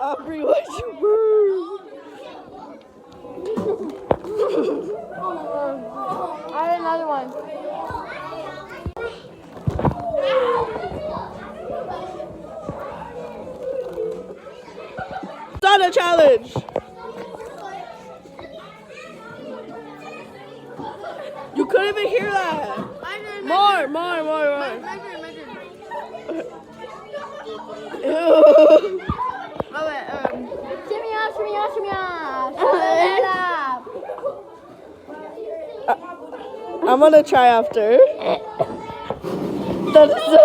Aubrey, why'd you burp? I had another one. Done a challenge. You couldn't even hear that. More. Ew. Oh, wait, shimmy off. I'm gonna try after. That is so